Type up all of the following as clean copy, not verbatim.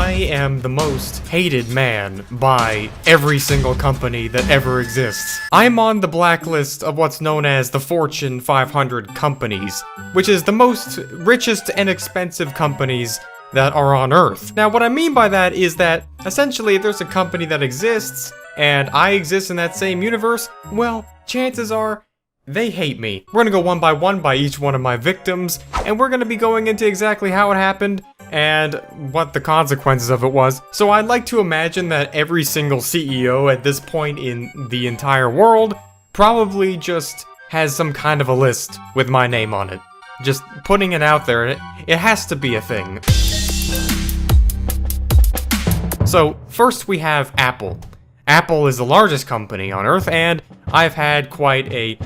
I am the most hated man by every single company that ever exists. I'm on the blacklist of what's known as the Fortune 500 companies, which is the most richest and expensive companies that are on Earth. Now, what I mean by that is that, essentially, if there's a company that exists, and I exist in that same universe, well, chances are, they hate me. We're gonna go one by each one of my victims, and we're gonna be going into exactly how it happened, and what the consequences of it was. So I'd like to imagine that every single CEO at this point in the entire world probably just has some kind of a list with my name on it. Just putting it out there, it has to be a thing. So, first we have Apple. Apple is the largest company on Earth, and I've had quite a,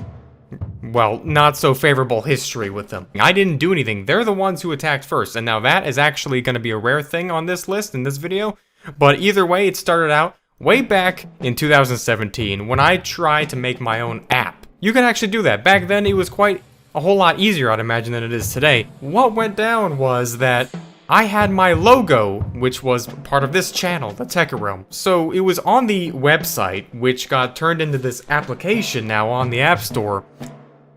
well, not so favorable history with them. I didn't do anything. They're the ones who attacked first, and now that is actually going to be a rare thing on this list in this video. But either way, it started out way back in 2017 when I tried to make my own app. You can actually do that. Back then, it was quite a whole lot easier, I'd imagine, than it is today. What went down was that I had my logo, which was part of this channel, the Thetekkitrealm. So it was on the website, which got turned into this application now on the App Store.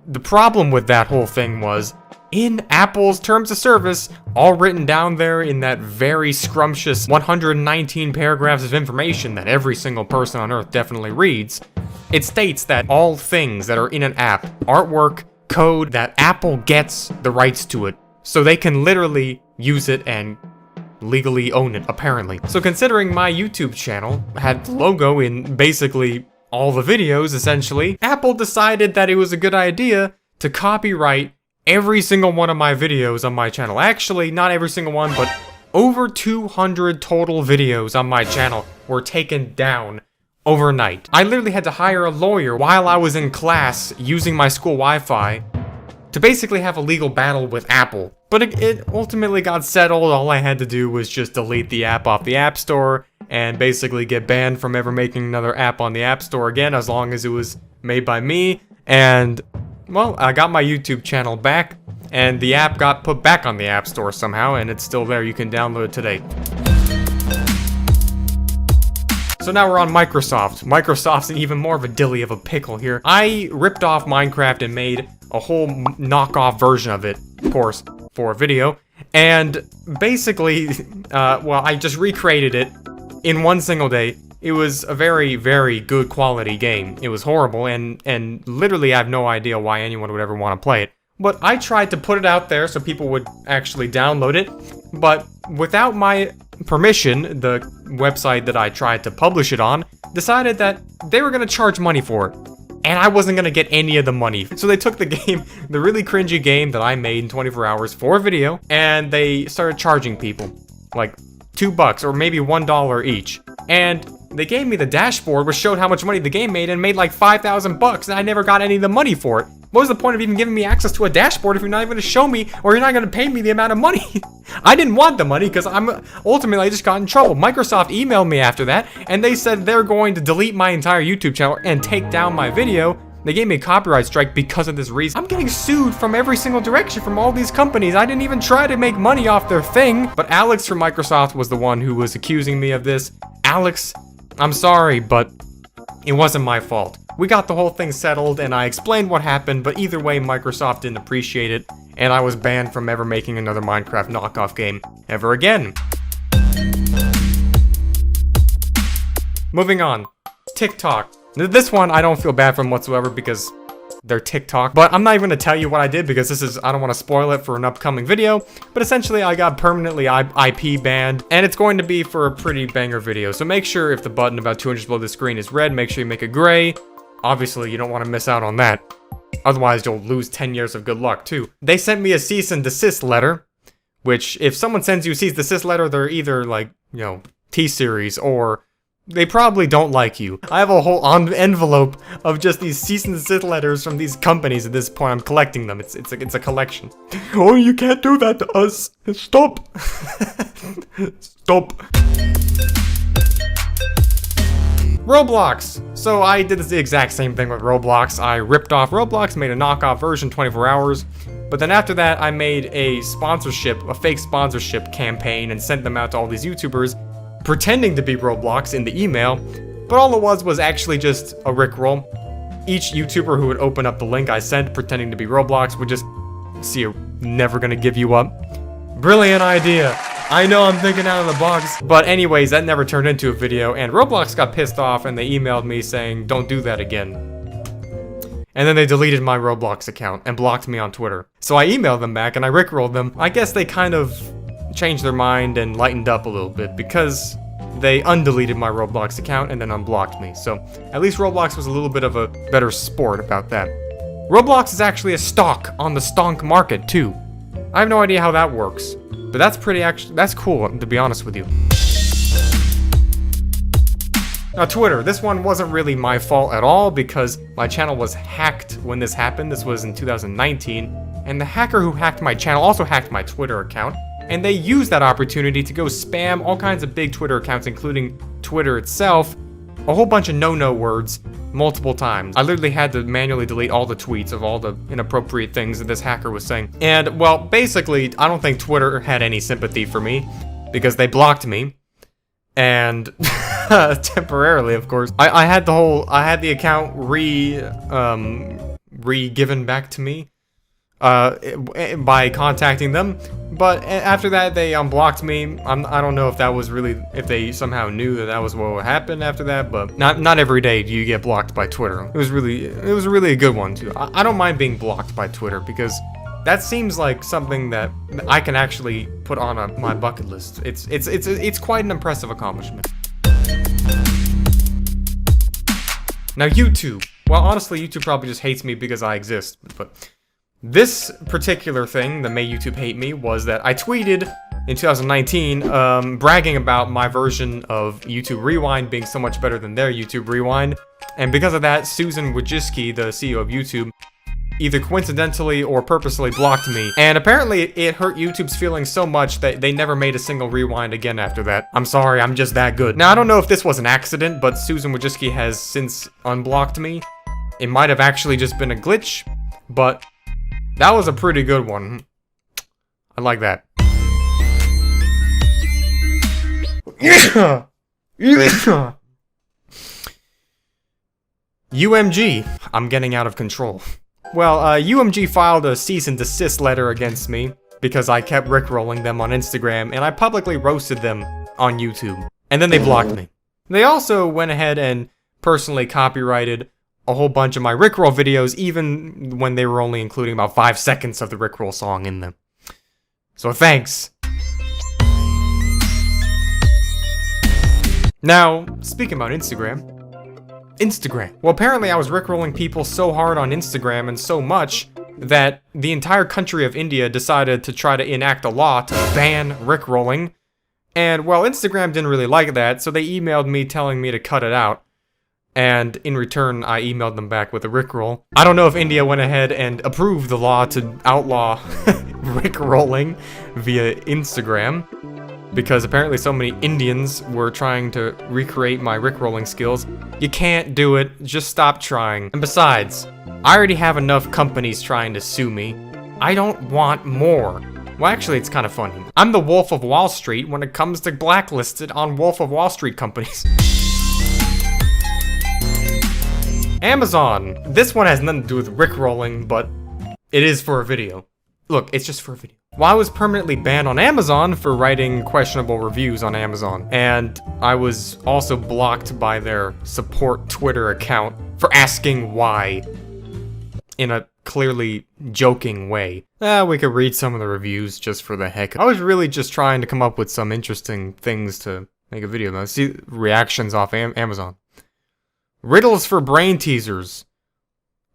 The problem with that whole thing was, in Apple's terms of service, all written down there in that very scrumptious 119 paragraphs of information that every single person on Earth definitely reads, it states that all things that are in an app, artwork, code, that Apple gets the rights to it. So they can literally use it and legally own it, apparently. So considering my YouTube channel had the logo in basically all the videos, essentially, Apple decided that it was a good idea to copyright every single one of my videos on my channel. Actually, not every single one, but over 200 total videos on my channel were taken down overnight. I literally had to hire a lawyer while I was in class using my school Wi-Fi to basically have a legal battle with Apple. But it ultimately got settled. All I had to do was just delete the app off the App Store and basically get banned from ever making another app on the App Store again, as long as it was made by me. And, well, I got my YouTube channel back, and the app got put back on the App Store somehow, and it's still there. You can download it today. So now we're on Microsoft. Microsoft's in even more of a dilly of a pickle here. I ripped off Minecraft and made a whole knockoff version of it, of course, for a video. And basically, well, I just recreated it in one single day. It was a very, very good quality game. It was horrible, and literally I have no idea why anyone would ever want to play it. But I tried to put it out there so people would actually download it, but without my permission, the website that I tried to publish it on decided that they were going to charge money for it, and I wasn't going to get any of the money. So they took the game, the really cringy game that I made in 24 hours for a video, and they started charging people like $2 or maybe $1 each. And they gave me the dashboard, which showed how much money the game made, and made like $5,000, and I never got any of the money for it. What was the point of even giving me access to a dashboard if you're not even going to show me, or you're not going to pay me the amount of money? I didn't want the money because ultimately I just got in trouble. Microsoft emailed me after that, and they said they're going to delete my entire YouTube channel and take down my video. They gave me a copyright strike because of this reason. I'm getting sued from every single direction from all these companies. I didn't even try to make money off their thing. But Alex from Microsoft was the one who was accusing me of this. Alex, I'm sorry, but it wasn't my fault. We got the whole thing settled, and I explained what happened, but either way, Microsoft didn't appreciate it, and I was banned from ever making another Minecraft knockoff game ever again. Moving on. TikTok. This one I don't feel bad from whatsoever because they're TikTok, but I'm not even going to tell you what I did because I don't want to spoil it for an upcoming video, but essentially I got permanently IP banned, and it's going to be for a pretty banger video, so make sure if the button about 2 inches below the screen is red, make sure you make it gray. Obviously, you don't want to miss out on that. Otherwise, you'll lose 10 years of good luck, too. They sent me a cease and desist letter, which, if someone sends you a cease and desist letter, they're either, like, you know, T-Series, or they probably don't like you. I have a whole envelope of just these cease and desist letters from these companies at this point. I'm collecting them. It's a collection. Oh, you can't do that to us. Stop. Stop. Roblox! So I did the exact same thing with Roblox. I ripped off Roblox, made a knockoff version, 24 hours. But then after that, I made a fake sponsorship campaign and sent them out to all these YouTubers, pretending to be Roblox in the email, but all it was actually just a Rickroll. Each YouTuber who would open up the link I sent pretending to be Roblox would just see a never gonna give you up. Brilliant idea. I know I'm thinking out of the box. But anyways, that never turned into a video, and Roblox got pissed off and they emailed me saying, don't do that again. And then they deleted my Roblox account and blocked me on Twitter. So I emailed them back and I Rickrolled them. I guess they kind of changed their mind and lightened up a little bit because they undeleted my Roblox account and then unblocked me. So at least Roblox was a little bit of a better sport about that. Roblox is actually a stock on the stonk market too. I have no idea how that works, but that's cool, to be honest with you. Now Twitter, this one wasn't really my fault at all because my channel was hacked when this happened. This was in 2019, and the hacker who hacked my channel also hacked my Twitter account, and they used that opportunity to go spam all kinds of big Twitter accounts, including Twitter itself, a whole bunch of no-no words multiple times. I literally had to manually delete all the tweets of all the inappropriate things that this hacker was saying. And, well, basically, I don't think Twitter had any sympathy for me because they blocked me. And temporarily, of course. I had the account re-given back to me by contacting them. But after that, they unblocked me. I don't know if that was really, if they somehow knew that was what would happen after that, but not every day do you get blocked by Twitter. It was really a good one too. I don't mind being blocked by Twitter because that seems like something that I can actually put on my bucket list. It's quite an impressive accomplishment. Now YouTube. Well, honestly, YouTube probably just hates me because I exist, but this particular thing that made YouTube hate me was that I tweeted in 2019 bragging about my version of YouTube Rewind being so much better than their YouTube Rewind, and because of that, Susan Wojcicki, the CEO of YouTube, either coincidentally or purposely blocked me, and apparently it hurt YouTube's feelings so much that they never made a single rewind again after that. I'm sorry, I'm just that good. Now, I don't know if this was an accident, but Susan Wojcicki has since unblocked me. It might have actually just been a glitch, but that was a pretty good one. I like that. UMG, I'm getting out of control. Well, UMG filed a cease and desist letter against me because I kept rickrolling them on Instagram and I publicly roasted them on YouTube. And then they blocked me. They also went ahead and personally copyrighted a whole bunch of my Rickroll videos, even when they were only including about 5 seconds of the Rickroll song in them. So thanks. Now, speaking about Instagram. Well, apparently I was Rickrolling people so hard on Instagram and so much that the entire country of India decided to try to enact a law to ban Rickrolling. And, well, Instagram didn't really like that, so they emailed me telling me to cut it out. And in return, I emailed them back with a Rickroll. I don't know if India went ahead and approved the law to outlaw Rickrolling via Instagram, because apparently so many Indians were trying to recreate my Rickrolling skills. You can't do it, just stop trying. And besides, I already have enough companies trying to sue me. I don't want more. Well, actually, it's kind of funny. I'm the Wolf of Wall Street when it comes to blacklisted on Wolf of Wall Street companies. Amazon. This one has nothing to do with Rickrolling, but it is for a video. Look, it's just for a video. Well, I was permanently banned on Amazon for writing questionable reviews on Amazon, and I was also blocked by their support Twitter account for asking why in a clearly joking way. We could read some of the reviews just for the heck. I was really just trying to come up with some interesting things to make a video about. See reactions off Amazon. Riddles for brain teasers.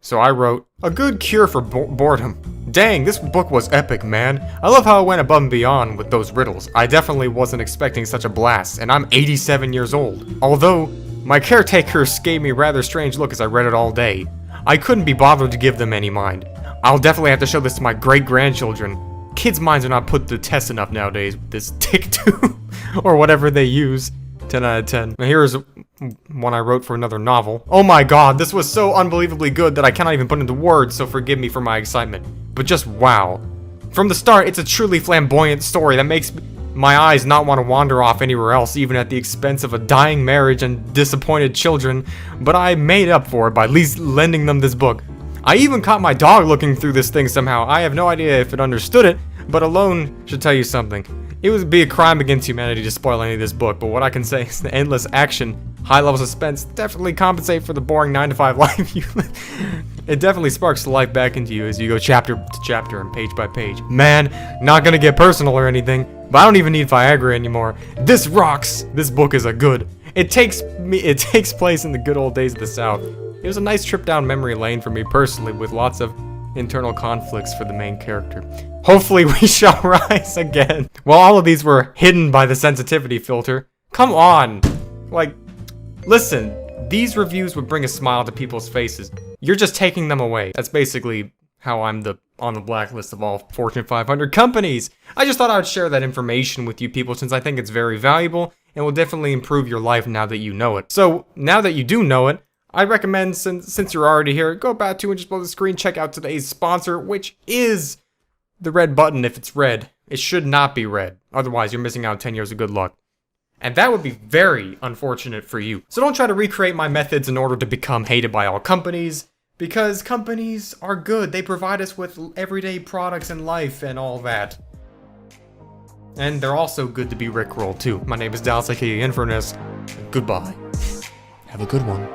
So I wrote, a good cure for boredom. Dang, this book was epic, man. I love how it went above and beyond with those riddles. I definitely wasn't expecting such a blast, and I'm 87 years old. Although, my caretakers gave me a rather strange look as I read it all day. I couldn't be bothered to give them any mind. I'll definitely have to show this to my great-grandchildren. Kids' minds are not put to the test enough nowadays with this TikTok or whatever they use. 10 out of 10. Now here's one I wrote for another novel. Oh my god, this was so unbelievably good that I cannot even put into words, so forgive me for my excitement. But just wow. From the start, it's a truly flamboyant story that makes my eyes not want to wander off anywhere else, even at the expense of a dying marriage and disappointed children, but I made up for it by at least lending them this book. I even caught my dog looking through this thing somehow. I have no idea if it understood it, but alone should tell you something. It would be a crime against humanity to spoil any of this book, but what I can say is the endless action, high-level suspense definitely compensate for the boring 9-to-5 life you live. It definitely sparks the life back into you as you go chapter to chapter and page by page. Man, not gonna get personal or anything, but I don't even need Viagra anymore. This rocks! This book is a good. It takes place in the good old days of the South. It was a nice trip down memory lane for me personally, with lots of internal conflicts for the main character. Hopefully we shall rise again. Well, all of these were hidden by the sensitivity filter. Come on! Like, listen, these reviews would bring a smile to people's faces. You're just taking them away. That's basically how I'm on the blacklist of all Fortune 500 companies. I just thought I would share that information with you people since I think it's very valuable and will definitely improve your life now that you know it. So, now that you do know it, I recommend, since you're already here, go about 2 inches below the screen, check out today's sponsor, which is the red button if it's red. It should not be red. Otherwise, you're missing out 10 years of good luck. And that would be very unfortunate for you. So don't try to recreate my methods in order to become hated by all companies, because companies are good. They provide us with everyday products in life and all that. And they're also good to be rickrolled too. My name is Dallas, aka Infurness. Goodbye. Have a good one.